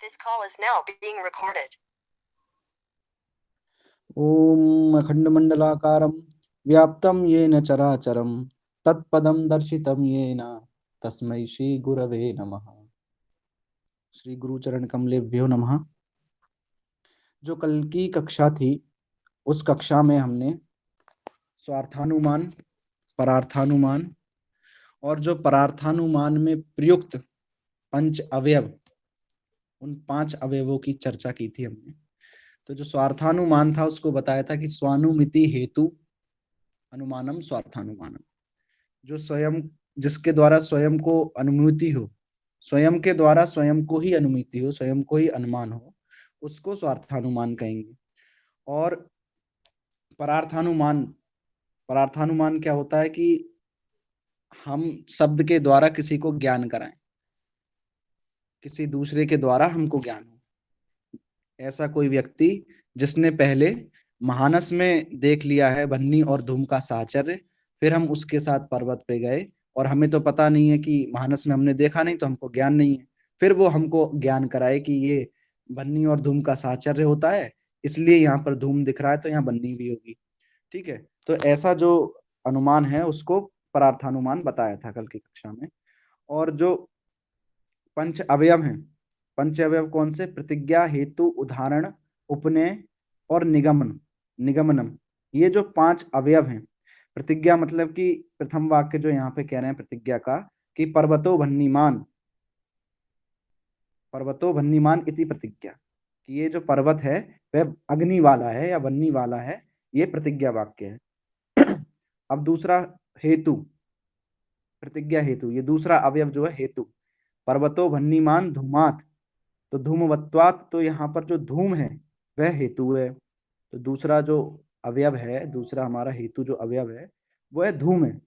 This call is now being recorded. ओम अखंडमंडलाकारं व्याप्तं येन चराचरं तत्पदं दर्शितं येन तस्मै श्री गुरवे नमः। श्री गुरुचरण कमलेभ्यो नमः। जो कल की कक्षा थी उस कक्षा में हमने स्वार्थानुमान, परार्थानुमान और जो परार्थानुमान में प्रयुक्त पंच अवयव, उन 5 अवयवों की चर्चा की थी हमने। तो जो स्वार्थानुमान था उसको बताया था कि स्वानुमिति हेतु अनुमानम स्वार्थानुमानम, जो स्वयं जिसके द्वारा स्वयं को अनुमिति हो, स्वयं के द्वारा स्वयं को ही अनुमिति हो, स्वयं को ही अनुमान हो, उसको स्वार्थानुमान कहेंगे। और परार्थानुमान, परार्थानुमान क्या होता है कि हम शब्द के द्वारा किसी को ज्ञान कराएं, किसी दूसरे के द्वारा हमको ज्ञान हो। ऐसा कोई व्यक्ति जिसने पहले महानस में देख लिया है बन्नी और धूम का साहचर्य, फिर हम उसके साथ पर्वत पे गए और हमें तो पता नहीं है कि महानस में हमने देखा नहीं तो हमको ज्ञान नहीं है, फिर वो हमको ज्ञान कराए कि ये बन्नी और धूम का साहचर्य होता है, इसलिए यहाँ पर धूम दिख रहा है तो यहाँ बन्नी भी होगी। ठीक है, तो ऐसा जो अनुमान है उसको परार्थानुमान बताया था कल की कक्षा में। और जो पंच अवयव हैं, पंच अवयव कौन से? प्रतिज्ञा, हेतु, उदाहरण, उपनय और निगमन, निगमनम, ये जो 5 अवयव हैं। प्रतिज्ञा मतलब कि प्रथम वाक्य जो यहाँ पे कह रहे हैं प्रतिज्ञा का कि पर्वतो भन्निमान, पर्वतो भन्निमान इति प्रतिज्ञा, कि ये जो पर्वत है वह अग्नि वाला है या बन्नी वाला है, ये प्रतिज्ञा वाक्य है। अब दूसरा हेतु, प्रतिज्ञा हेतु, ये दूसरा अवयव जो है हेतु, पर्वतो भन्निमान धूमात, तो धूमवत्वात, तो यहाँ पर जो धूम है वह हेतु है। तो दूसरा जो अवयव है, दूसरा हमारा हेतु जो अवयव है वो है धूम है।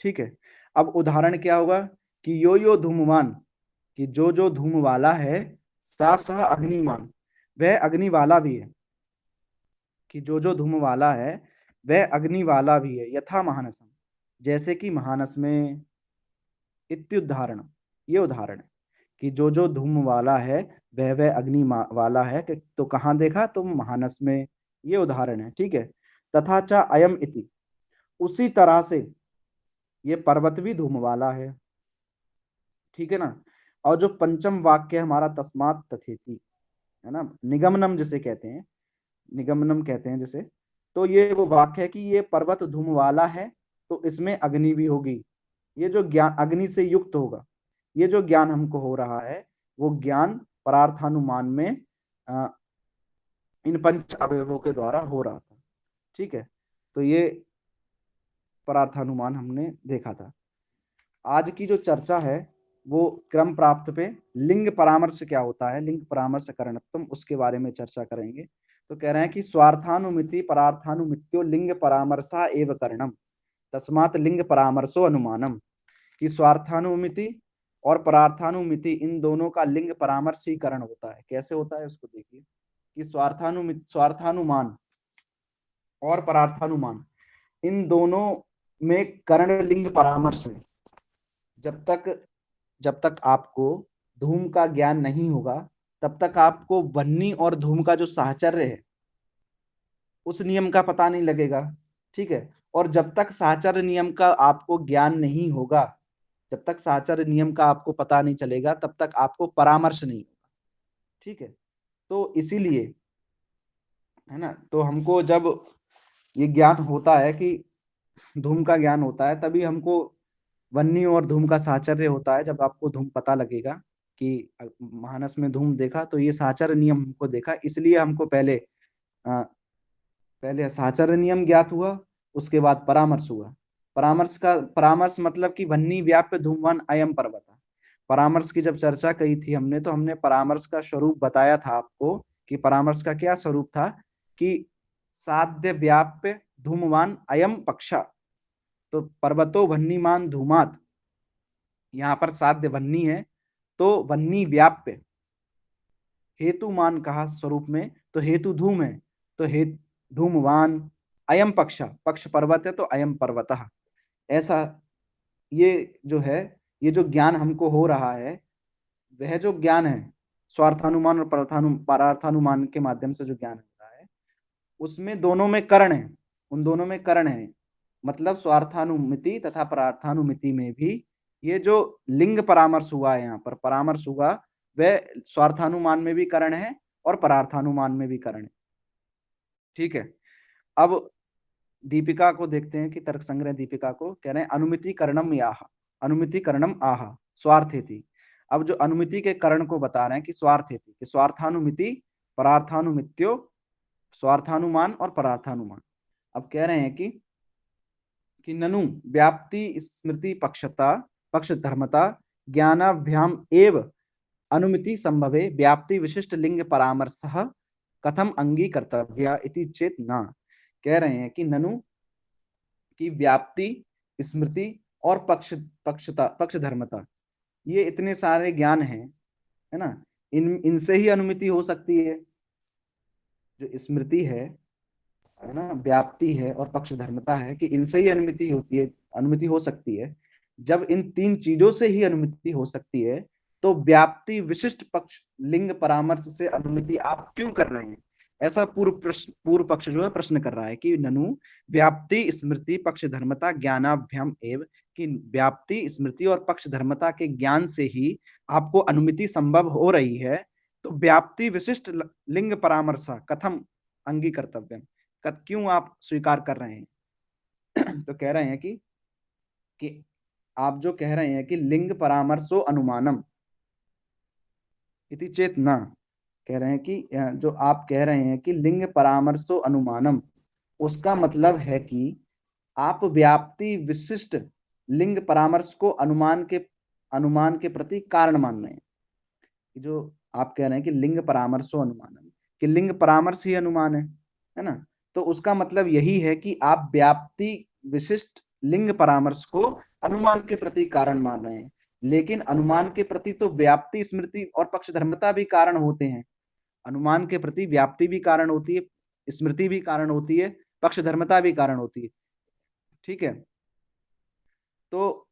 ठीक है, अब उदाहरण क्या होगा कि यो यो धूमवान, कि जो धूम वाला है, सा सा अग्निमान, वह अग्नि वाला भी है, कि जो धूम वाला है वह अग्नि वाला भी है। यथा महानसम, जैसे कि महानस में, इत्युदाहरण, ये उदाहरण है कि जो धूम वाला है वह अग्नि वाला है। तो कहाँ देखा? तो महानस में, ये उदाहरण है। ठीक है, तथा च अयम इति, उसी तरह से ये पर्वत भी धूम वाला है। ठीक है ना। और जो पंचम वाक्य है हमारा तस्मात् तथेति, है ना, निगमनम जिसे कहते हैं, निगमनम कहते हैं जिसे, तो ये वो वाक्य है कि ये पर्वत धूम वाला है तो इसमें अग्नि भी होगी। ये जो ज्ञान अग्नि से युक्त होगा, ये जो ज्ञान हमको हो रहा है वो ज्ञान परार्थानुमान में इन पंच अवयवों के द्वारा हो रहा था। ठीक है, तो ये परार्थानुमान हमने देखा था। आज की जो चर्चा है वो क्रम प्राप्त पे लिंग परामर्श क्या होता है, लिंग परामर्श करणत्वम, उसके बारे में चर्चा करेंगे। तो कह रहे हैं कि स्वार्थानुमिति परार्थानुमित्यो लिंग परामर्शा एव करणम तस्मात् लिंग परामर्शो अनुमानम, कि स्वार्थानुमिति और परार्थानुमिति इन दोनों का लिंग परामर्शीकरण होता है। कैसे होता है उसको देखिए कि स्वार्थानुमान और परार्थानुमान, इन दोनों में कर्ण लिंग परामर्श है। जब तक आपको धूम का ज्ञान नहीं होगा तब तक आपको बन्नी और धूम का जो साहचर्य है उस नियम का पता नहीं लगेगा। ठीक है, और जब तक साहचर्य नियम का आपको ज्ञान नहीं होगा, जब तक साहचर्य नियम का आपको पता नहीं चलेगा तब तक आपको परामर्श नहीं होगा। ठीक है, तो इसीलिए, है ना, तो हमको जब ये ज्ञान होता है कि धूम का ज्ञान होता है तभी हमको वन्नी और धूम का साहचर्य होता है। जब आपको धूम पता लगेगा कि मानस में धूम देखा तो ये साहचर्य नियम हमको देखा, इसलिए हमको पहले साहचर्य नियम ज्ञात हुआ, उसके बाद परामर्श हुआ। परामर्श मतलब कि वन्नी व्याप्य धूमवान अयम पर्वत। परामर्श की जब चर्चा कही थी हमने तो हमने परामर्श का स्वरूप बताया था आपको कि परामर्श का क्या स्वरूप था कि साध्य व्याप्य धूमवान अयम पक्षा, तो पर्वतो वन्नीमान धूमात, यहाँ पर साध्य वन्नी है तो वन्नी व्याप्य, हेतुमान कहा स्वरूप में तो हेतु धूम है, तो हे धूमवान, अयम पक्ष, पक्ष पर्वत है तो अयम पर्वतः। ऐसा ये जो है, ये जो ज्ञान हमको हो रहा है वह जो ज्ञान है स्वार्थानुमान और परार्थानुमान के माध्यम से जो ज्ञान होता है, उसमें दोनों में करण है, उन दोनों में करण है। मतलब स्वार्थानुमिति तथा परार्थानुमिति में भी ये जो लिंग परामर्श हुआ है, यहाँ पर परामर्श हुआ, वह स्वार्थानुमान में भी करण है और परार्थानुमान में भी करण है। ठीक है, अब दीपिका को देखते हैं कि तर्क संग्रह दीपिका को कह रहे हैं अनुमिति करणम याह, अनुमिति करणम आह स्वार्थेति। अब जो अनुमिति के करण को बता रहे हैं कि स्वार्थेति, कि स्वार्थानुमिति, परार्थानुमित्यो, स्वार्थानुमान और परार्थानुमान। अब कह रहे हैं कि ननु व्याप्ति स्मृति पक्षता पक्ष धर्मता ज्ञानाभ्याम एव अनुमिति संभवे व्याप्ति विशिष्ट लिंग परामर्शः कथम अंगीकर्तव्या इति चेत न। कह रहे हैं कि ननु की व्याप्ति, स्मृति और पक्ष धर्मता, ये इतने सारे ज्ञान हैं, है ना, इनसे ही अनुमिति हो सकती है। जो स्मृति है ना, व्याप्ति है और पक्ष धर्मता है, कि इनसे ही अनुमिति होती है, अनुमिति हो सकती है। जब इन तीन चीजों से ही अनुमिति हो सकती है, तो व्याप्ति विशिष्ट पक्ष लिंग परामर्श से अनुमिति आप क्यों कर रहे हैं? ऐसा पूर्व पक्ष जो है प्रश्न कर रहा है कि ननु व्याप्ति स्मृति पक्ष धर्मता ज्ञानाभ्याम एव, कि व्याप्ति स्मृति और पक्ष धर्मता के ज्ञान से ही आपको अनुमिति संभव हो रही है, तो व्याप्ति विशिष्ट लिंग परामर्श कथम अंगीकर्तव्यम, क्यों आप स्वीकार कर रहे हैं? तो कह रहे हैं कि आप जो कह रहे हैं कि लिंग परामर्शो अनुमानम इति चेत न, कह रहे हैं कि जो आप कह रहे हैं कि लिंग परामर्शो अनुमानम, उसका मतलब है कि आप व्याप्ति विशिष्ट लिंग परामर्श को अनुमान के प्रति कारण मान रहे हैं। जो आप कह रहे हैं कि लिंग परामर्शो अनुमानम, कि लिंग परामर्श ही अनुमान है ना, तो उसका मतलब यही है कि आप व्याप्ति विशिष्ट लिंग परामर्श को अनुमान के प्रति कारण मान रहे हैं। लेकिन अनुमान के प्रति तो व्याप्ति स्मृति और पक्ष धर्मता भी कारण होते हैं। अनुमान के प्रति व्याप्ति भी कारण होती है, स्मृति भी कारण होती है, पक्ष धर्मता भी कारण होती है। ठीक है, तो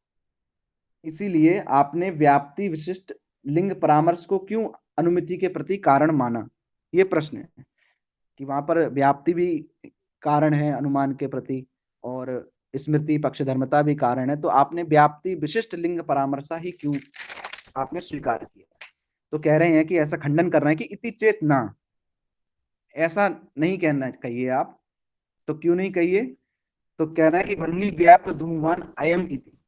इसीलिए आपने व्याप्ति विशिष्ट लिंग परामर्श को क्यों अनुमिति के प्रति कारण माना, ये प्रश्न है। कि वहां पर व्याप्ति भी कारण है अनुमान के प्रति और स्मृति पक्ष धर्मता भी कारण है, तो आपने व्याप्ति विशिष्ट लिंग परामर्शा ही क्यों आपने स्वीकार किया? तो कह रहे हैं कि ऐसा खंडन कर रहे हैं कि इति चेत न, ऐसा नहीं कहना कहिए आप। तो क्यों नहीं कहिए? तो कह रहे हैं कि वन्नी व्याप्य धूमवान अयम इति,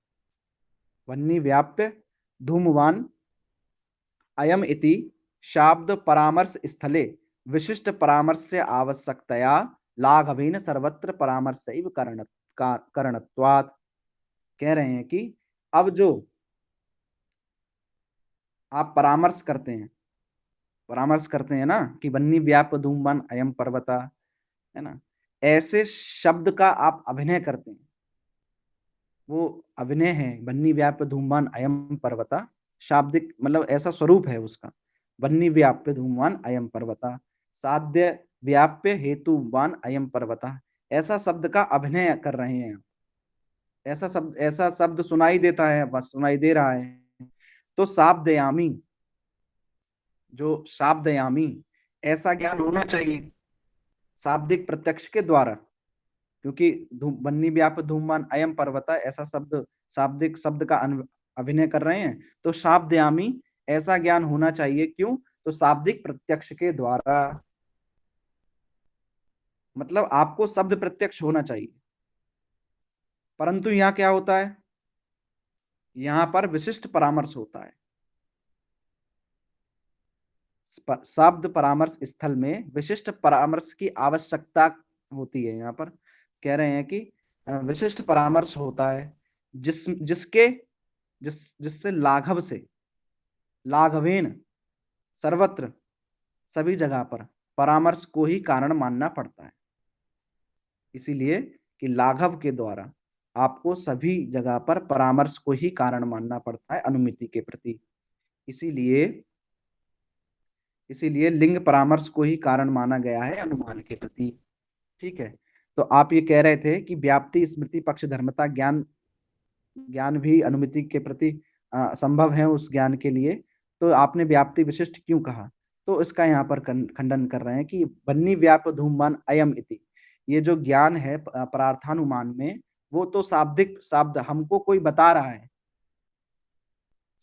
वन्नी व्याप्य धूमवान अयम इति शाब्द परामर्श स्थले विशिष्ट परामर्श से आवश्यकतया लाघवेन सर्वत्र परामर्शैव करणत्वात्। कह रहे हैं कि अब जो आप परामर्श करते हैं ना कि वन्नी व्याप धूमवान अयम पर्वता, है ना, ऐसे शब्द का आप अभिनय करते हैं। वो अभिनय है वन्नी व्याप धूमवान अयम पर्वता, शाब्दिक मतलब ऐसा स्वरूप है उसका। वन्नी व्याप्य धूमवान अयम पर्वता, साध्य व्याप्य हेतुवान अयम पर्वता, ऐसा शब्द का अभिनय कर रहे हैं। ऐसा शब्द सुनाई देता है, बस सुनाई दे रहा है। तो शाब्दयामी, जो शाब्दयामी, ऐसा ज्ञान होना चाहिए शाब्दिक प्रत्यक्ष के द्वारा, क्योंकि वन्नी व्याप धूमवान अयम पर्वता ऐसा शब्द, शाब्दिक शब्द का अभिनय कर रहे हैं। तो शाब्दयामी, ऐसा ज्ञान होना चाहिए। क्यों? तो शाब्दिक प्रत्यक्ष के द्वारा, मतलब आपको शब्द प्रत्यक्ष होना चाहिए। परंतु यहां क्या होता है? यहां पर विशिष्ट परामर्श होता है। शब्द परामर्श स्थल में विशिष्ट परामर्श की आवश्यकता होती है। यहाँ पर कह रहे हैं कि विशिष्ट परामर्श होता है जिससे लाघव से, लाघवेन सर्वत्र, सभी जगह पर परामर्श को ही कारण मानना पड़ता है। इसीलिए कि लाघव के द्वारा आपको सभी जगह पर परामर्श को ही कारण मानना पड़ता है अनुमिति के प्रति। इसीलिए लिंग परामर्श को ही कारण माना गया है अनुमान के प्रति। ठीक है, तो आप ये कह रहे थे कि व्याप्ति स्मृति पक्ष धर्मता ज्ञान भी अनुमिति के प्रति संभव है उस ज्ञान के लिए। तो आपने व्याप्ति विशिष्ट क्यों कहा? तो इसका यहाँ पर खंडन कर रहे हैं कि वन्नी व्याप धूमवान अयम इति, ये जो ज्ञान है परार्थानुमान में, वो तो शाब्दिक शब्द हमको कोई बता रहा है,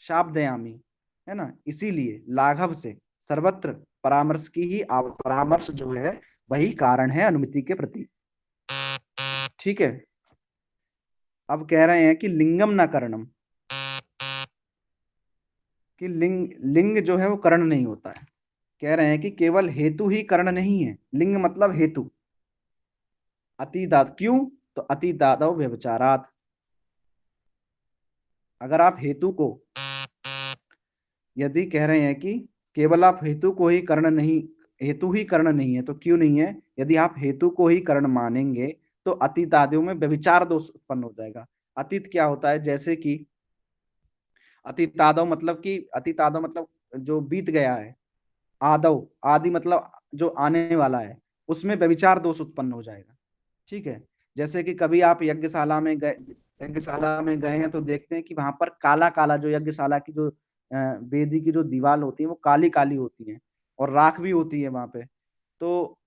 शाब्दयामी, है ना, इसीलिए लाघव से सर्वत्र परामर्श की ही परामर्श जो है वही कारण है अनुमिति के प्रति। ठीक है, अब कह रहे हैं कि लिंगम न करणम, कि लिंग जो है वो कर्ण नहीं होता है। कह रहे हैं कि केवल हेतु ही कर्ण नहीं है, लिंग मतलब हेतु। अतिदात क्यों? तो अतिदादव व्यभिचारात, अगर आप हेतु को, यदि कह रहे हैं कि केवल आप हेतु को ही कर्ण नहीं, हेतु ही कर्ण नहीं है, तो क्यों नहीं है? यदि आप हेतु को ही कर्ण मानेंगे तो अतीत आदियों में व्यभिचार दोष उत्पन्न हो जाएगा। अतीत क्या होता है? जैसे कि अतीतादव मतलब कि अतीतादव मतलब जो बीत गया है, आदव आदि मतलब जो आने वाला है, उसमें व्यभिचार दोष उत्पन्न हो जाएगा। ठीक है, जैसे कि कभी आप यज्ञशाला में गए हैं तो देखते हैं कि वहां पर काला काला, जो यज्ञशाला की जो वेदी की जो दीवार होती है वो काली काली होती है और राख भी होती है वहां पे, तो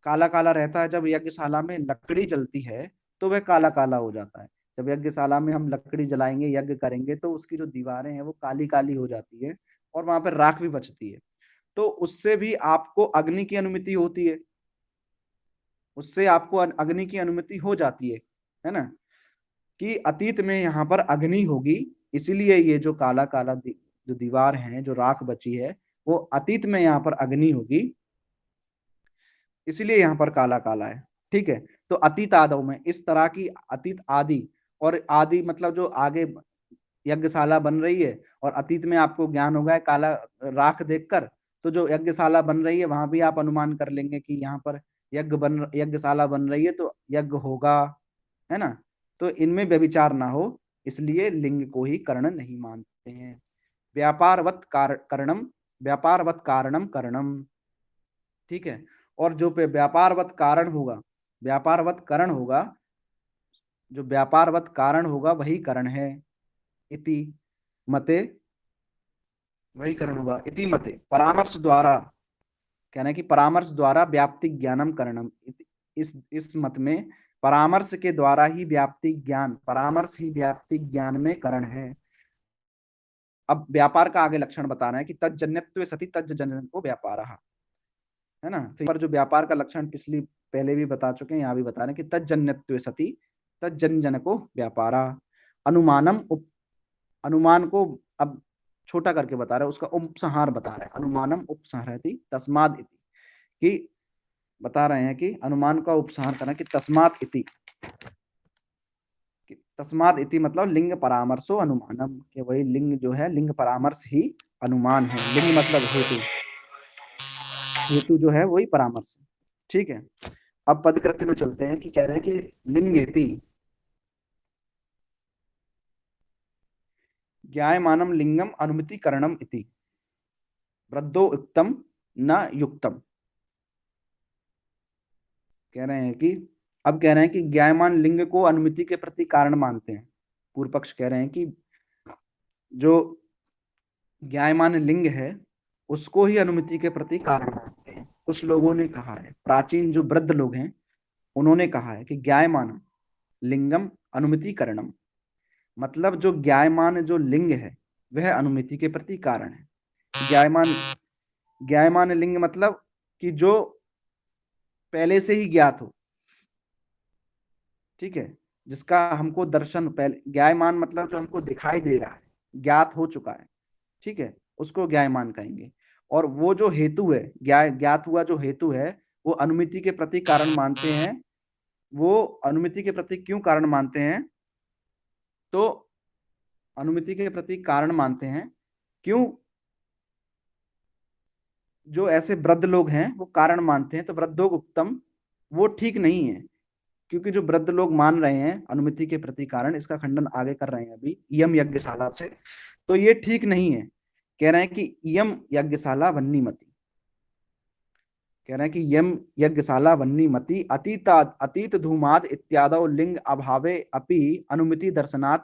काला काला रहता है। जब यज्ञशाला में लकड़ी जलती है तो वह काला काला हो जाता है। जब यज्ञशाला में हम लकड़ी जलाएंगे, यज्ञ करेंगे, तो उसकी जो दीवारें हैं वो काली काली हो जाती है और वहां पर राख भी बचती है। तो उससे भी आपको अग्नि की अनुमति होती है, उससे आपको अग्नि की अनुमति हो जाती है ना, कि अतीत में यहाँ पर अग्नि होगी, इसीलिए ये जो काला काला जो दीवार है, जो राख बची है, वो अतीत में यहाँ पर अग्नि होगी, इसलिए यहाँ पर काला काला है। ठीक है, तो अतीत आदव में इस तरह की अतीत आदि, और आदि मतलब जो आगे यज्ञशाला बन रही है, और अतीत में आपको ज्ञान होगा काला राख देखकर, तो जो यज्ञशाला बन रही है वहां भी आप अनुमान कर लेंगे कि यहाँ पर यज्ञशाला बन रही है तो यज्ञ होगा, है ना। तो इनमें व्यभिचार ना हो, इसलिए लिंग को ही कर्ण नहीं मानते हैं। व्यापारवत करणम, व्यापारवत कारणम करणम। ठीक है, और जो पे व्यापारवत कारण होगा, व्यापारवत करण होगा, जो व्यापारवत कारण होगा वही करण है। इति मते, वही करण होगा। इति मते, परामर्श द्वारा, कहना है कि परामर्श द्वारा व्याप्ति ज्ञानम करणम। इस मत में परामर्श के द्वारा ही व्याप्ति ज्ञान, परामर्श ही व्याप्ति ज्ञान में करण है। अब व्यापार का आगे लक्षण बता रहे हैं कि तज्जन्यत्व सति तज्जनन को व्यापार, है ना। तो पर जो व्यापार का लक्षण पिछली पहले भी बता चुके हैं, यहाँ भी बता रहे हैं कि तज्जन्यत्व सति तज्जन को व्यापारा। अनुमानम अनुमान को अब छोटा करके बता रहे हैं, उसका उपसंहार बता रहे हैं। अनुमानम उपसंहरति तस्माद इति, कि बता रहे हैं कि अनुमान का उपसंहार करना कि तस्मात इति, कि तस्माद इति मतलब लिंग परामर्शो अनुमानम, कि वही लिंग जो है, लिंग परामर्श ही अनुमान है। लिंग मतलब हेतु, हेतु जो है वही परामर्श है। ठीक है, अब पदकृत्य में चलते हैं कि कह रहे हैं कि लिंगेति ज्ञायमानम लिंगम अनुमिति करणम इति वृद्धो युक्तम न युक्तम। कह रहे हैं कि, अब कह रहे हैं कि ज्ञायमान लिंग को अनुमिति के प्रति कारण मानते हैं। पूर्व पक्ष कह रहे हैं कि जो ज्ञायमान लिंग है उसको ही अनुमिति के प्रति कारण मानते हैं। कुछ लोगों ने कहा है, प्राचीन जो वृद्ध लोग हैं उन्होंने कहा है कि ज्ञायमान लिंगम अनुमिति करणम, मतलब जो ज्ञायमान जो लिंग है वह अनुमिति के प्रति कारण है। ज्ञायमान, ज्ञायमान लिंग मतलब कि जो पहले से ही ज्ञात हो। ठीक है, जिसका हमको दर्शन पहले, ज्ञायमान मतलब जो हमको दिखाई दे रहा है, ज्ञात हो चुका है। ठीक है, उसको ज्ञायमान कहेंगे। और वो जो हेतु है, ज्ञात हुआ जो हेतु है, वो अनुमिति के प्रति कारण मानते हैं। वो अनुमिति के प्रति क्यों कारण मानते हैं? तो अनुमिति के प्रति कारण मानते हैं क्यों? जो ऐसे वृद्ध लोग हैं वो कारण मानते हैं, तो वृद्धों उत्तम, वो ठीक नहीं है। क्योंकि जो वृद्ध लोग मान रहे हैं अनुमिति के प्रति कारण, इसका खंडन आगे कर रहे हैं अभी इयम यज्ञशाला से, तो ये ठीक नहीं है। कह रहे हैं कि इयम यज्ञशाला वन्नीमति, कह रहे हैं कि यम यज्ञशाला वन्नीमति अतीत धूमाद इत्यादौ लिंग अभावे अपि अनुमिति दर्शनात्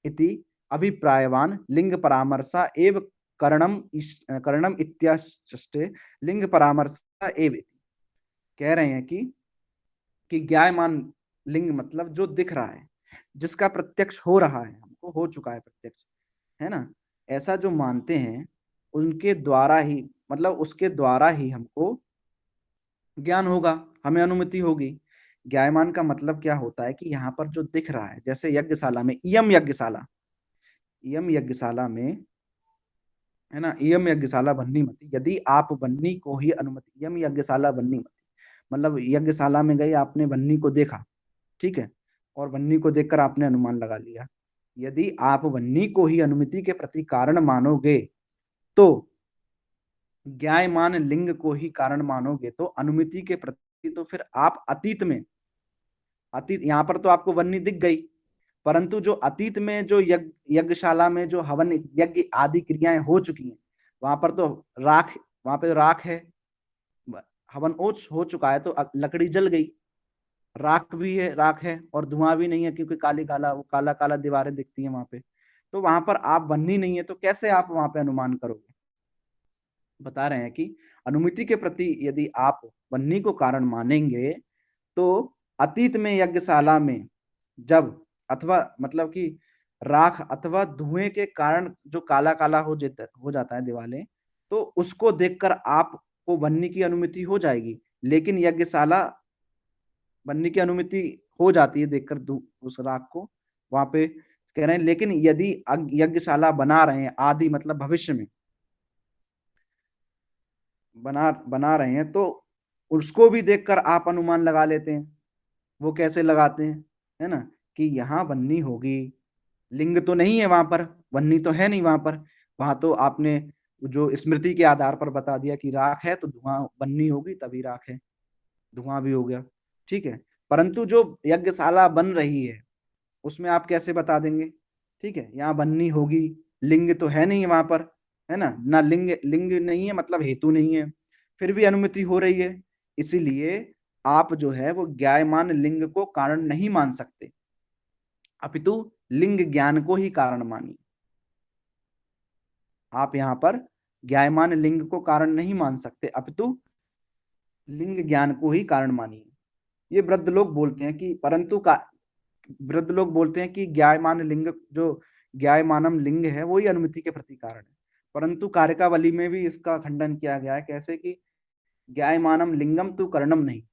इति अभिप्रायवान लिंग परामर्शा एव करणम इत्याश्चे लिंग परामर्श एवेति। कह रहे हैं कि ज्ञायमान लिंग मतलब जो दिख रहा है, जिसका प्रत्यक्ष हो रहा है, हमको हो चुका है प्रत्यक्ष, है ना, ऐसा जो मानते हैं उनके द्वारा ही, मतलब उसके द्वारा ही हमको ज्ञान होगा, हमें अनुमति होगी। ज्ञायमान का मतलब क्या होता है कि यहाँ पर जो दिख रहा है, जैसे यज्ञशाला में, इयम यज्ञशाला में, है ना, इयम यज्ञशाला बन्नीमति, यदि आप बन्नी को ही अनुमति, इयम यज्ञशाला बन्नीमति मतलब यज्ञशाला में गए, आपने बन्नी को देखा, ठीक है, और बन्नी को देखकर आपने अनुमान लगा लिया। यदि आप बन्नी को ही अनुमति के प्रति कारण मानोगे तो ज्ञायमान लिंग को ही कारण मानोगे तो अनुमति के प्रति, तो फिर आप अतीत यहाँ पर तो आपको बन्नी दिख गई, परंतु जो अतीत में जो यज्ञशाला में जो हवन यज्ञ आदि क्रियाएं हो चुकी हैं, वहां पर तो वहां पे राख है, हवन हो चुका है, तो लकड़ी जल गई, राख है और धुआं भी नहीं है, क्योंकि काला काला दीवारें दिखती हैं वहां पे, तो वहां पर आप बन्नी नहीं है, तो कैसे आप वहां पे अनुमान करोगे। बता रहे हैं कि अनुमिति के प्रति यदि आप बन्नी को कारण मानेंगे तो अतीत में यज्ञशाला में जब, अथवा मतलब कि राख अथवा धुएं के कारण जो काला काला हो जाता है दीवारें, तो उसको देखकर आपको बन्नी की अनुमति हो जाएगी, लेकिन यज्ञशाला बनने की अनुमति हो जाती है देखकर उस राग को, वहां पे कह रहे हैं। लेकिन यदि यज्ञशाला बना रहे हैं आदि मतलब भविष्य में बना रहे हैं, तो उसको भी देखकर आप अनुमान लगा लेते हैं। वो कैसे लगाते हैं, है ना, कि यहाँ बन्नी होगी, लिंग तो नहीं है वहां पर, बन्नी तो है नहीं वहां तो आपने जो स्मृति के आधार पर बता दिया कि राख है तो धुआं, बन्नी होगी तभी राख है, धुआं भी हो गया, ठीक है। परंतु जो यज्ञशाला बन रही है उसमें आप कैसे बता देंगे, ठीक है, यहाँ बन्नी होगी, लिंग तो है नहीं वहां पर, है ना लिंग लिंग नहीं है मतलब हेतु नहीं है, फिर भी अनुमति हो रही है, इसीलिए आप जो है वो ज्ञायमान लिंग को कारण नहीं मान सकते, अपितु लिंग ज्ञान को ही कारण मानिए। आप यहाँ पर ज्ञायमान लिंग को कारण नहीं मान सकते, अपितु लिंग ज्ञान को ही कारण मानिए। ये वृद्ध लोग बोलते हैं कि वृद्ध लोग बोलते हैं कि ज्ञायमान लिंग, जो ज्ञायमानम लिंग है वही अनुमति के प्रति कारण है, परंतु कारिकावली में भी इसका खंडन किया गया है। कैसे कि ज्ञायमानम लिंगम तु कर्णम नहीं,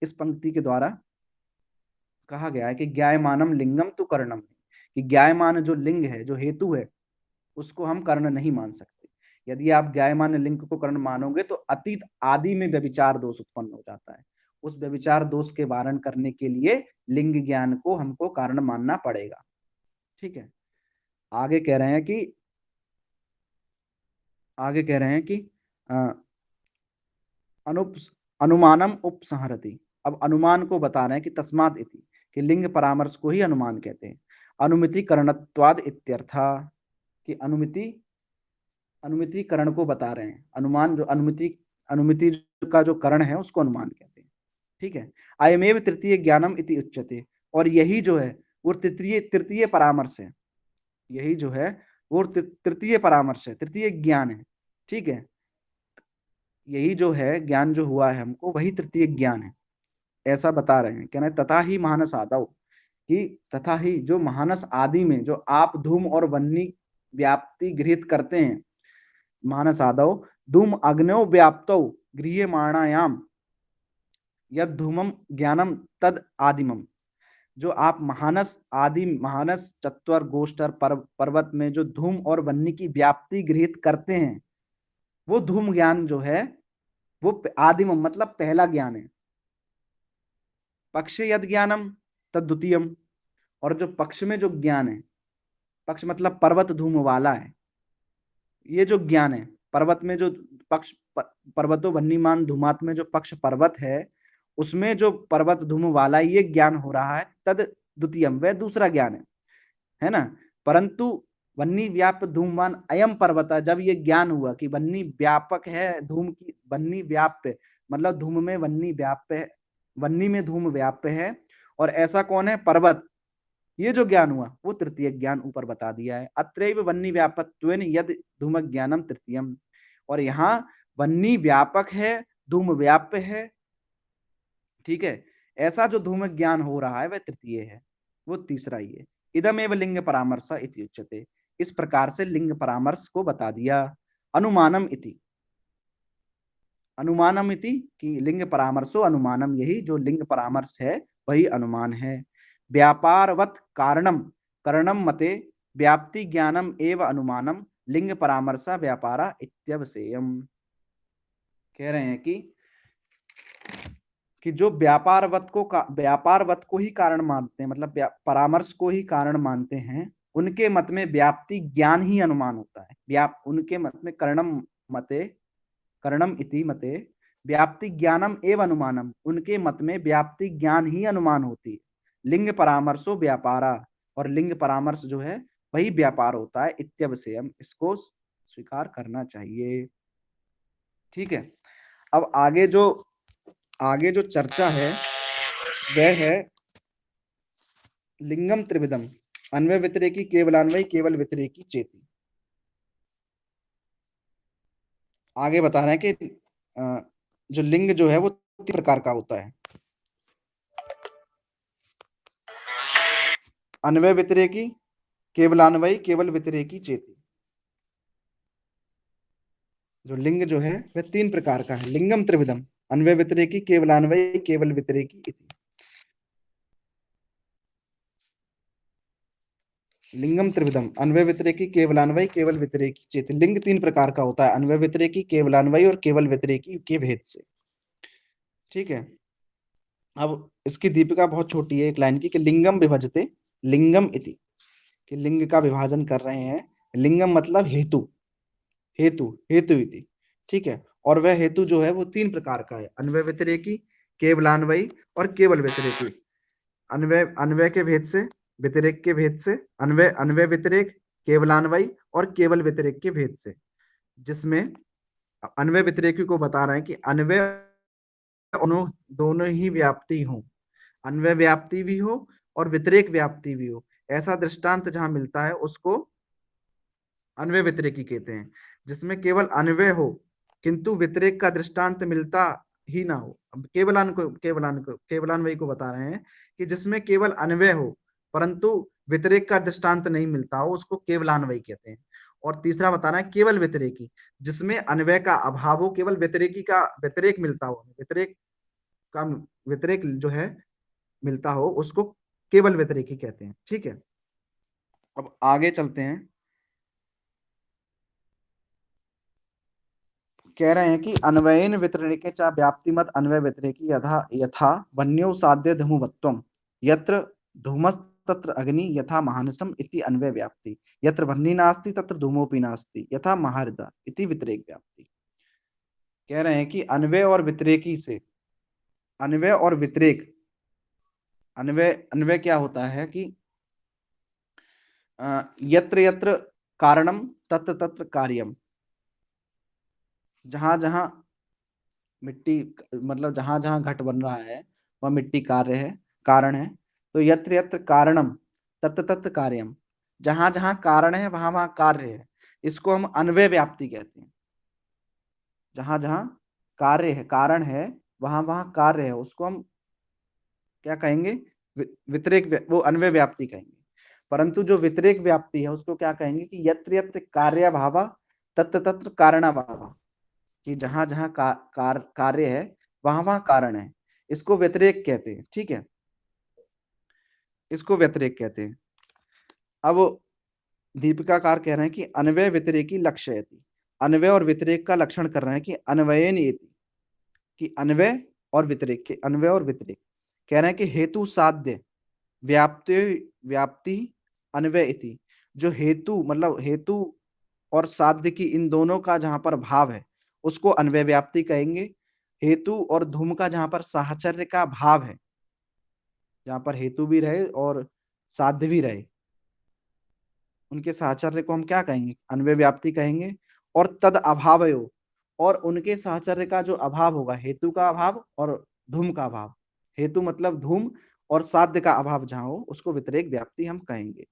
इस पंक्ति के द्वारा कहा गया है कि ज्ञायमानम लिंगम तु कर्णम नहीं, कि ज्ञायमान जो लिंग है, जो हेतु है, उसको हम कर्ण नहीं मान सकते। यदि आप ज्ञायमान लिंग को कर्ण मानोगे तो अतीत आदि में व्यभिचार दोष उत्पन्न हो जाता है, उस व्यभिचार दोष के वारण करने के लिए लिंग ज्ञान को हमको कारण मानना पड़ेगा, ठीक है। आगे कह रहे हैं कि अनुमानम उपसंहरति, अब अनुमान को बता रहे हैं कि तस्मात् इति, कि लिंग परामर्श को ही अनुमान कहते हैं। अनुमिति करणत्वाद इत्यर्था, कि अनुमिति करण को बता रहे हैं, अनुमान जो अनुमिति का जो करण है उसको अनुमान कहते हैं, ठीक है। अयमेव तृतीय ज्ञानम इति उच्यते, और यही जो है वो तृतीय परामर्श है, यही जो है वो तृतीय परामर्श है, तृतीय ज्ञान है, ठीक है। यही जो है ज्ञान जो हुआ है हमको, वही तृतीय ज्ञान है, ऐसा बता रहे हैं। कहना तथा ही महानस आदौ, कि तथा ही जो महानस आदि में जो आप धूम और वन्नी व्याप्ति गृहित करते हैं, मानस आदौ धूम अग्नौ व्याप्तौ गृह्यमाणायाम यद धूमम ज्ञानम तद आदिमम, जो आप महानस चत्वर गोष्ठर पर्वत में जो धूम और वन्नी की व्याप्ति गृहित करते हैं, वो धूम ज्ञान जो है वो आदिमम मतलब पहला ज्ञान है। पक्षे यद ज्ञानम तद द्वितीयम, और जो पक्ष में जो ज्ञान है, पक्ष मतलब पर्वत धूम वाला है, ये जो ज्ञान है पर्वत में जो पक्ष पर्वतो वन्यमान धूमात में जो पक्ष पर्वत है, उसमें जो पर्वत धूम वाला ये ज्ञान हो रहा है, तद द्वितीयम वह दूसरा ज्ञान है ना। परंतु वन्नी व्याप धूमवान अयम पर्वत, जब ये ज्ञान हुआ कि वन्नी व्यापक है, धूम की वन्नी व्याप्य मतलब धूम में वन्नी व्याप्य है, वन्नी में धूम व्याप्य है, और ऐसा कौन है, पर्वत, ये जो ज्ञान हुआ वो तृतीय ज्ञान ऊपर बता दिया है। अत्रैव वन्नी व्यापत्वेन यद धूम ज्ञानम तृतीयम, और यहाँ वन्नी व्यापक है, धूम व्याप्य है, ठीक है। ऐसा जो धूम ज्ञान हो रहा है वह तृतीय है, वो तीसरा ही है। इदमेव लिंग परामर्श इति उच्यते, इस प्रकार से लिंग परामर्श को बता दिया। अनुमानम इति, अनुमानम इति कि लिंग परामर्शो अनुमानम, यही जो लिंग परामर्श है वही अनुमान है। व्यापारवत कारणम करणम मते व्याप्ति ज्ञानम एव अनुमानम लिंग परामर्श व्यापारा इत्यवसेयम। कह रहे हैं कि जो व्यापारवत को ही कारण मानते हैं, मतलब परामर्श को ही कारण मानते हैं, उनके मत में व्याप्ति ज्ञान ही अनुमान होता है। उनके मत में करणम इति मते व्याप्ति ज्ञानम एव अनुमानम, उनके मत में व्याप्ति ज्ञान ही अनुमान होती है। लिंग परामर्शो व्यापारा, और लिंग परामर्श जो है वही व्यापार होता है। इत्यवसेयम, इसको स्वीकार करना चाहिए। ठीक है। अब आगे जो चर्चा है वह है लिंगम त्रिविधम, अन्वय व्यतिरेकी, केवलान्वयी, केवल व्यतिरेकी, चेती। आगे बता रहे हैं कि जो लिंग जो है वो 3 प्रकार का होता है। अन्वय व्यतिरेकी, केवलान्वयी, केवल व्यतिरेकी, चेती। जो लिंग जो है वह 3 प्रकार का है। लिंगम त्रिविधम, अन्वय व्यतिरेकी, केवलान्वयी, केवल व्यतिरेकी इति। लिंगम त्रिविधम, अन्वय व्यतिरेकी, केवलान्वयी, केवल व्यतिरेकी, चेती। लिंग 3 प्रकार का होता है, अन्वय व्यतिरेकी, केवलान्वयी और केवल व्यतिरेकी के भेद से। ठीक है। अब इसकी दीपिका बहुत छोटी है, एक लाइन की, कि लिंगम विभजते लिंगम इति, कि लिंग का विभाजन कर रहे हैं। लिंगम मतलब हेतु, हेतु इति। ठीक है। और वह हेतु जो है वो 3 प्रकार का है, अन्वय व्यतिरेकी, केवलान्वयी और केवल व्यतिरेकी। अन्वय के भेद से, व्यतिरेक के भेद से, अन्वय व्यतिरेक, केवलान्वयी और केवल व्यतिरेक के भेद से, जिसमें अन्वय व्यतिरेकी को बता रहे हैं कि अन्वय दोनों ही व्याप्ति हो, अन्वय व्याप्ति भी हो और व्यतिरेक व्याप्ति भी हो। ऐसा दृष्टांत जहां मिलता है उसको अन्वय व्यतिरेकी कहते हैं। जिसमें केवल अन्वय हो किंतु व्यतिरेक का दृष्टांत मिलता ही ना हो। अब केवलान्वयी को बता रहे हैं कि जिसमें केवल अन्वय हो परंतु व्यतिरेक का दृष्टांत नहीं मिलता हो, उसको केवलान्वयी कहते हैं। और तीसरा बता रहे हैं केवल व्यतिरेकी, जिसमें अन्वय का अभाव हो, केवल व्यतिरेकी का व्यतिरेक मिलता हो, व्यतिरेक जो है मिलता हो, उसको केवल व्यतिरेकी कहते हैं। ठीक है। अब आगे चलते हैं। कह रहे हैं कि अन्वयेन व्यतिरेके च व्याप्तिमत अन्वय व्यतिरेकी यथा वन्यो साध्य धूमवत्वम, यत्र धूमस्तत्र अग्नि यथा महानसम इति अन्वय व्याप्ति, यत्र वह्नि नास्ति तत्र धूमोपि नास्ति यथा महारदा इति व्यतिरेक व्याप्ति। कह रहे हैं कि अन्वय और व्यतिरेकी से, अन्वय और व्यतिरेक, अन्वय क्या होता है कि यत्र यत्र कारणम तत्र तत्र कार्यम, जहां जहां मिट्टी, मतलब जहां जहां घट बन रहा है वह मिट्टी कारण है। तो यत्र यत्र कारणम तत्र तत्र कार्यम, जहां जहां कारण है वहां वहां कार्य है। इसको हम अन्वय व्याप्ति कहते हैं। जहां जहां कार्य है, कारण है, वहां वहां कार्य है, उसको हम क्या कहेंगे? व्यतिरेक, वो अन्वय व्याप्ति कहेंगे। परंतु जो व्यतिरेक व्याप्ति है उसको क्या कहेंगे? कि यत्र यत्र कार्य भावा तत्र तत्र कारणा भावा, कि जहां जहां कार्य है वहां वहां कारण है। इसको व्यतिरेक कहते हैं। ठीक है, इसको व्यतिरेक कहते हैं। अब दीपिकाकार कह रहे हैं कि अन्वय व्यतिरेकी लक्ष्यति, अन्वय और व्यतिरेक का लक्षण कर रहे हैं कि अन्वयेन इति, कि अन्वय और व्यतिरेक के, अन्वय और व्यतिरेक कह रहे हैं कि हेतु साध्य व्याप्ति अन्वय इति, जो हेतु मतलब हेतु और साध्य की इन दोनों का जहां पर भाव है उसको अन्वय व्याप्ति कहेंगे। हेतु और धूम का जहां पर साहचर्य का भाव है, जहां पर हेतु भी रहे और साध्य भी रहे, उनके साहचर्य को हम क्या कहेंगे? अन्वय व्याप्ति कहेंगे। और तद अभावयो, और उनके साहचर्य का जो अभाव होगा, हेतु का अभाव और धूम का अभाव, हेतु मतलब धूम और साध्य का अभाव जहां हो उसको व्यतिरेक व्याप्ति हम कहेंगे।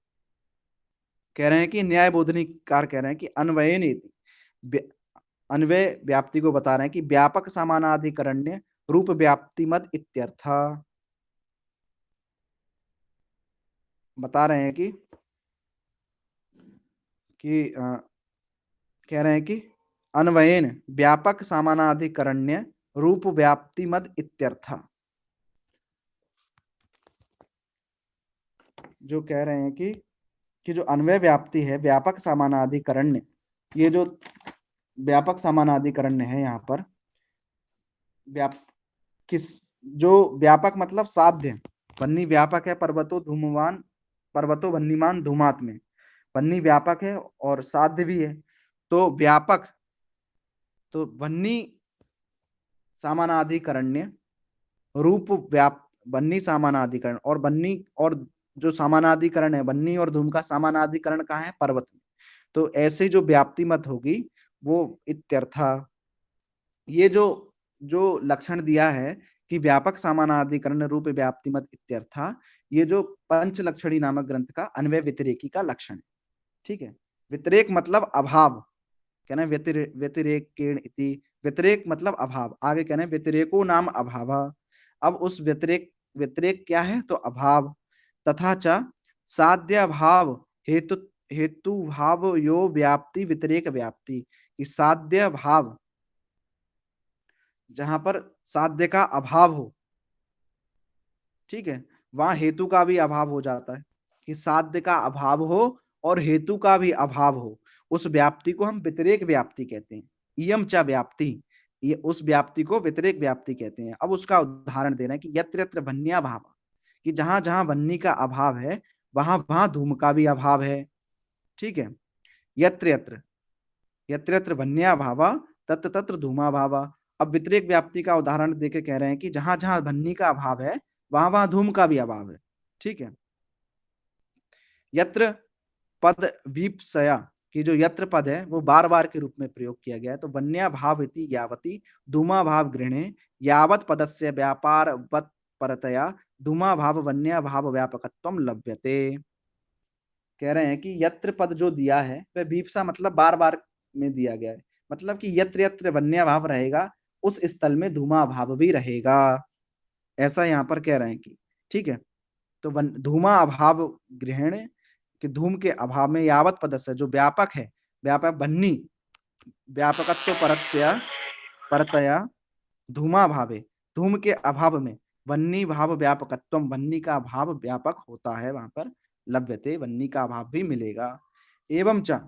कह रहे हैं कि न्याय बोधनीकार कह रहे हैं कि अन्वयन अन्वय व्याप्ति को बता रहे हैं कि व्यापक समानाधिकरण्य रूप व्याप्ति मद इत्यर्थ। बता रहे हैं कि कह रहे हैं कि अन्वयन व्यापक समानाधिकरण्य रूप व्याप्ति मद इत्यर्थ। जो कह रहे हैं कि जो अन्वय व्याप्ति है व्यापक समानाधिकरण्य, ये जो व्यापक समानाधिकरण्य है यहाँ पर किस जो व्यापक मतलब साध्य, वन्नी व्यापक है पर्वतो वन्नीमान धूमात में, वन्नी व्यापक है और साध्य भी है। तो व्यापक तो वन्नी समानाधिकरण्य रूप वन्नी समानाधिकरण, और वन्नी और जो समानाधिकरण है वन्नी और धूम का समानाधिकरण कहाँ है, पर्वत में। तो ऐसे जो व्याप्ति मत होगी वो इत्यर्था। ये जो लक्षण दिया है कि व्यापक समानाधिकरण रूप व्याप्ति मत इत्यर्था, ये जो पंच लक्षणी नामक ग्रंथ का अन्वय व्यतिरेकी का लक्षण है। ठीक है, व्यतिरेक मतलब अभाव, कहना व्यतिरेकेण इति, व्यतिरेक मतलब अभाव, आगे कहना व्यतिरेको नाम अभाव। अब उस व्यतिरेक क्या है, तो अभाव। तथा च साध्य अभाव हेतु भाव यो व्याप्ति व्यतिरेक व्याप्ति, कि साध्य भाव जहां पर साध्य का अभाव हो, ठीक है, वहां हेतु का भी अभाव हो जाता है। कि साध्य का अभाव हो और हेतु का भी अभाव हो, उस व्याप्ति को हम व्यतिरेक व्याप्ति कहते हैं। इयम च व्याप्ति, ये उस व्याप्ति को व्यतिरेक व्याप्ति कहते हैं। अब उसका उदाहरण दे रहे हैं कि यत्र यत्र वन्या भाव, कि जहां जहां वन्नी का अभाव है वहां वहां धूम का भी अभाव है। ठीक है, यत्र यत्र यत्र यत्र वन्या भावा तत्र तत्र धूमा भावा। अब व्यतिरेक व्याप्ति का उदाहरण देके कह रहे हैं कि जहां जहां वन्नी का अभाव है वहां वहां धूम का भी अभाव है। ठीक है, यत्र पद वीप्सया, कि जो यत्र पद है वो बार बार के रूप में प्रयोग किया गया है। तो वन्या भाव इति यावती धूमा भाव गृहणे यावत पदस्य व्यापार वत परतया धूमा भाव वन्या भाव व्यापकत्वम लभ्यते। कह रहे हैं कि यत्र पद जो दिया है वह वीप्सा मतलब बार बार में दिया गया है, मतलब कि यत्र यत्र वन्या भाव रहेगा उस स्थल में धूमा भाव भी रहेगा, ऐसा यहाँ पर कह रहे हैं कि ठीक है। तो धूमा अभाव ग्रहण, कि धूम के अभाव में यावत पदस्य जो व्यापक है, व्यापक वन्नी व्यापकत्व परतया धूमा भावे, धूम के अभाव में वन्नी भाव व्यापकत्व, वन्नी का भाव व्यापक होता है वहां पर, लभ्यते वन्नी का भाव भी मिलेगा। एवं च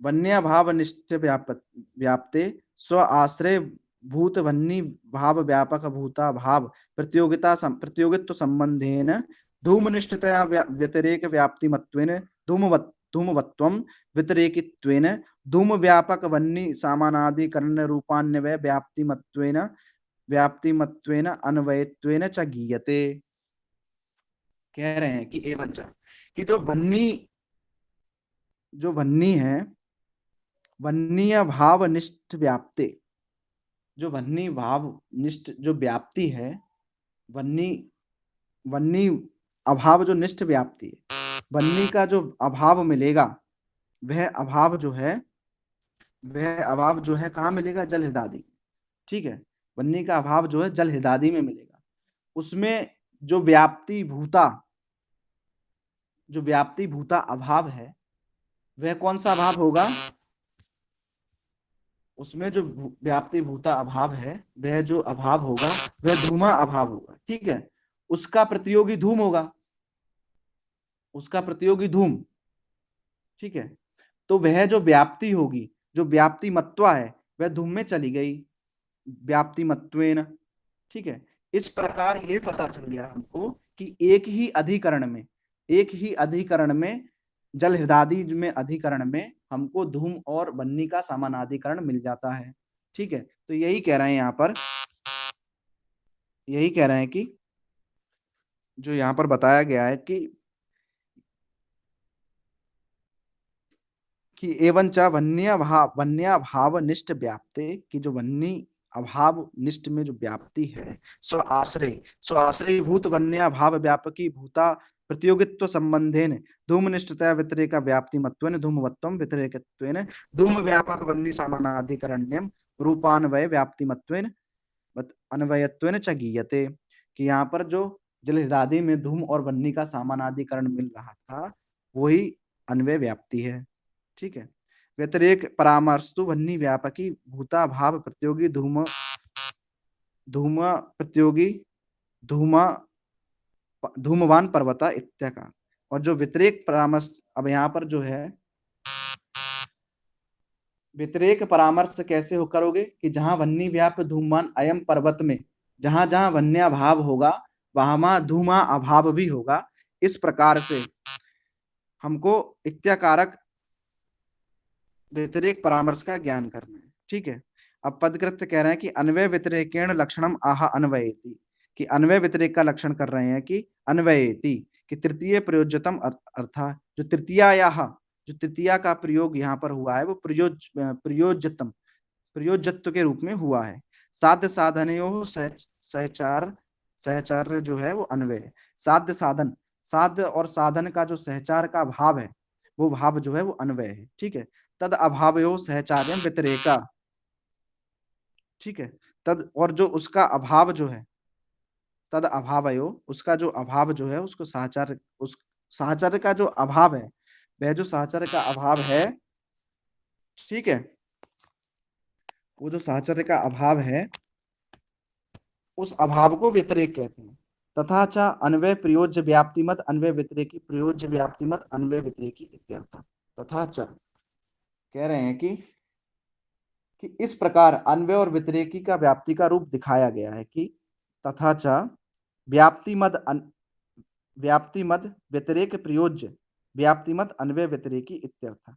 वन्या भाव निश्चय व्याप्ते स्व आश्रय भूत वन्नी भाव व्यापक भूता भाव प्रतियोगित्व संबंधेन धूमनिष्ठतया व्यतिरेक व्याप्तिमत्वेन धूमवत्वं व्यतिरेकित्वेन धूम व्यापक वन्नी सामानाधिकरण रूपान्वय व्याप्तिमत्वेन अन्वयत्वेन च गीयते। कह रहे हैं कि एवं च, कि जो वन्नी है वन्नीय भाव निष्ठ व्याप्ते, जो वन्नी भाव निष्ठ जो व्याप्ति है, वन्नी वन्नी अभाव जो निष्ठ व्याप्ति है, वन्नी का जो अभाव मिलेगा वह अभाव जो है कहाँ मिलेगा, जल हृदादि। ठीक है, वन्नी का अभाव जो है जल हृदादि में मिलेगा। उसमें जो व्याप्ति भूता अभाव है वह कौन सा अभाव होगा, उसमें जो व्याप्ति भूता अभाव है वह जो अभाव होगा वह धूमा अभाव होगा। ठीक है, उसका प्रतियोगी धूम होगा, उसका प्रतियोगी धूम। ठीक है, तो वह जो व्याप्ति होगी, जो व्याप्ति मत्वा है वह धूम में चली गई व्याप्ति मत्वेन। ठीक है, इस प्रकार ये पता चल गया हमको कि एक ही अधिकरण में जल हृदादि में अधिकरण में हमको धूम और वन्नी का समानाधिकरण मिल जाता है। ठीक है, तो यही कह रहे हैं यहाँ पर, यही कह रहे हैं कि जो यहाँ पर बताया गया है कि एवं च वन्या भाव निष्ठ व्याप्ते, कि जो वन्नी अभाव निष्ठ में जो व्याप्ति है, स्व आश्रय भूत वन्या भाव व्यापकी भूता प्रतियोगित्व संबंधेन धूम निष्ठतया व्यतिरेक व्याप्तिमत्वेन धूमवत्वम व्यतिरेकत्वेन धूम व्यापक वन्नी समानाधिकरण्यम रूपान्वय व्याप्तिमत्वेन अन्वयत्वेन च गीयते। कि यहाँ पर जो जलहृदादि में धूम और वन्नी का समानाधिकरण मिल रहा था वही अन्वय व्याप्ति है। ठीक है। व्यतिरेक परामर्शतु वन्नी व्यापकी भूता भाव प्रतियोगी धूम प्रतियोगी धूमा धूमवान पर्वता इत्याका। और जो व्यतिरेक परामर्श, अब यहाँ पर जो है व्यतिरेक परामर्श कैसे हो करोगे कि जहां वन्नी व्याप्त धूमवान अयम पर्वत में जहां जहां वन्या भाव होगा वहां धूमा अभाव भी होगा। इस प्रकार से हमको इत्याकारक व्यतिरेक परामर्श का ज्ञान करना है। ठीक है। अब पदकृत्य कह रहे हैं कि अन्वय व्यतिरेकेण लक्षणम आह अन्वयेति, कि अन्वय व्यतिरेक का लक्षण कर रहे हैं कि अन्वयेति, कि तृतीय प्रयोज्यतम अर्थात जो तृतीया का प्रयोग यहाँ पर हुआ है वो प्रयोज्यतम प्रयोज्यत्व के रूप में हुआ है। साध्य साधनयोः सहचार जो है वो अन्वय। साध्य साधन, साध्य और साधन का जो सहचार का भाव है वो भाव जो है वो अन्वय है। ठीक है। तद अभावयोः सहचार्यम व्यतिरेका। ठीक है। तद, और जो उसका अभाव जो है तद अभावयोः, उसका जो अभाव जो है उसको सहचार, उस सहचार का जो अभाव है वह जो सहचार का अभाव है, ठीक है, वो जो सहचार का अभाव है उस अभाव को व्यतिरेक कहते हैं। तथा च अन्वय प्रयोज्य व्याप्तिमत अन्वय व्यतिरेकी प्रयोज्य व्याप्तिमत अन्वय व्यतिरेकी इत्यर्थ। तथा च कह रहे हैं कि इस प्रकार अन्वय और व्यतिरेकी का व्याप्ति का रूप दिखाया गया है कि तथा च व्याप्तिमद व्यतिरेक प्रयोज्य व्याप्तिमत अन्वय व्यतिरेकी इत्यर्थ।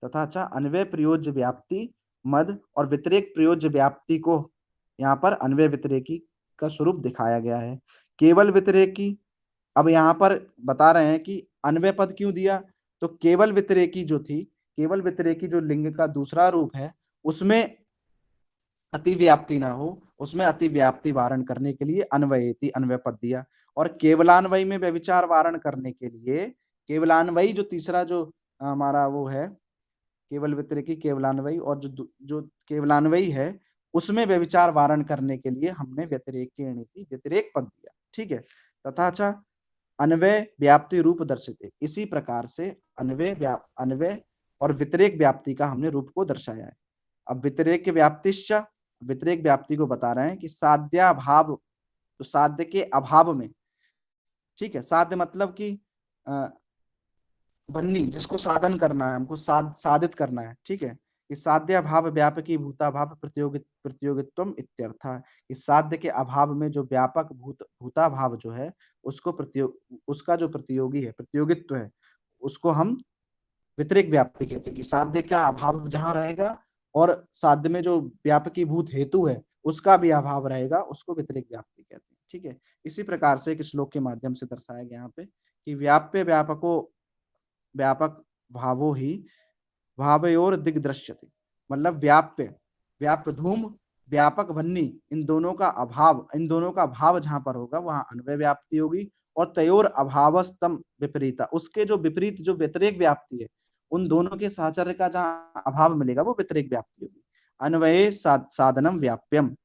तथा च अन्वय प्रयोज्य व्याप्ति मद और व्यतिरेक प्रयोज्य व्याप्ति को यहाँ पर अन्वय व्यतिरेकी का स्वरूप दिखाया गया है। केवल व्यतिरेकी, अब यहाँ पर बता रहे हैं कि अन्वय पद क्यों दिया, तो केवल व्यतिरेकी जो थी, केवल व्यतिरेकी जो लिंग का दूसरा रूप है उसमें अतिव्याप्ति ना हो, उसमें अतिव्याप्ति वारण करने के लिए अन्वयेति अन्वय पद दिया। और केवलान्वयी में व्यभिचार वारण करने के लिए केवलान्वयी जो तीसरा जो हमारा वो है केवल व्यतिरेकी केवलान्वयी, और जो केवलान्वयी है उसमें व्यभिचार वारण करने के लिए हमने व्यतिरेक पद दिया। ठीक है। तथा च अन्वय व्याप्ति रूप दर्शित, इसी प्रकार से अन्वय और व्यतिरेक व्याप्ति का हमने रूप को दर्शाया है। अब व्यतिरेक व्याप्तिश्च, व्यतिरेक व्याप्ति को बता रहे हैं कि साध्याभाव, तो साध्य के अभाव में, ठीक है, साध्य मतलब कि बन्नी, जिसको साधन करना है, हमको साधित करना है। ठीक है। कि साध्य भाव व्यापकी भूताभाव प्रतियोगित्वम इत्यर्थ। इस साध्य के अभाव में जो व्यापक भूताभाव जो है उसको उसका जो प्रतियोगी है, प्रतियोगित्व है, उसको हम व्यतिरेक व्याप्ति कहते हैं। कि साध्य का अभाव जहां रहेगा और साध्य में जो व्यापकी भूत हेतु है उसका भी अभाव रहेगा, उसको व्यतिरेक व्याप्ति कहते हैं। ठीक है। इसी प्रकार से एक श्लोक के माध्यम से दर्शाया गया यहाँ पे कि व्याप्य व्यापको व्यापक भावो ही भावयोर दिग्दृश्यते, मतलब व्याप्य धूम व्यापक वन्नी, इन दोनों का अभाव, इन दोनों का भाव जहां पर होगा वहां अन्वय व्याप्ति होगी। और तयोर अभावस्तम विपरीता, उसके जो विपरीत जो व्यतिरेक व्याप्ति है उन दोनों के साहचर्य का जहां अभाव मिलेगा वो व्यतिरेक व्याप्ति होगी। अन्वये साधनम व्याप्यम,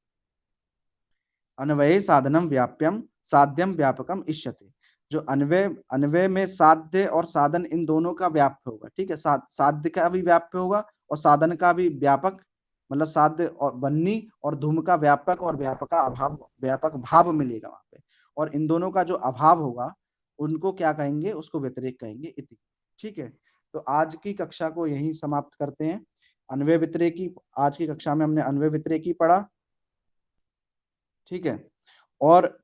अन्वये साधनम व्याप्यम साध्यम व्यापकम इष्यते। जो अन्वय में साध्य और साधन इन दोनों का व्याप्त होगा। ठीक है। साध्य का भी व्याप्य होगा और साधन का भी व्यापक, मतलब साध्य और वन्नी और धूम का व्यापक और व्यापक का अभाव, व्यापक भाव मिलेगा वहां पे। और इन दोनों का जो अभाव होगा उनको क्या कहेंगे, उसको व्यतिरेक कहेंगे इति। ठीक है। तो आज की कक्षा को यहीं समाप्त करते हैं। अन्वय व्यतिरेकी, आज की कक्षा में हमने अन्वय व्यतिरेकी पढ़ा। ठीक है। और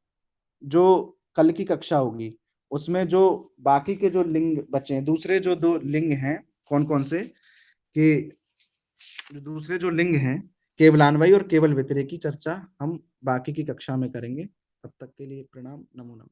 जो कल की कक्षा होगी उसमें जो बाकी के जो लिंग बचे हैं, दूसरे जो दो लिंग हैं कौन कौन से, कि जो दूसरे जो लिंग हैं केवलान्वयी और केवल व्यतिरेकी चर्चा हम बाकी की कक्षा में करेंगे। तब तक के लिए प्रणाम, नमो नमः।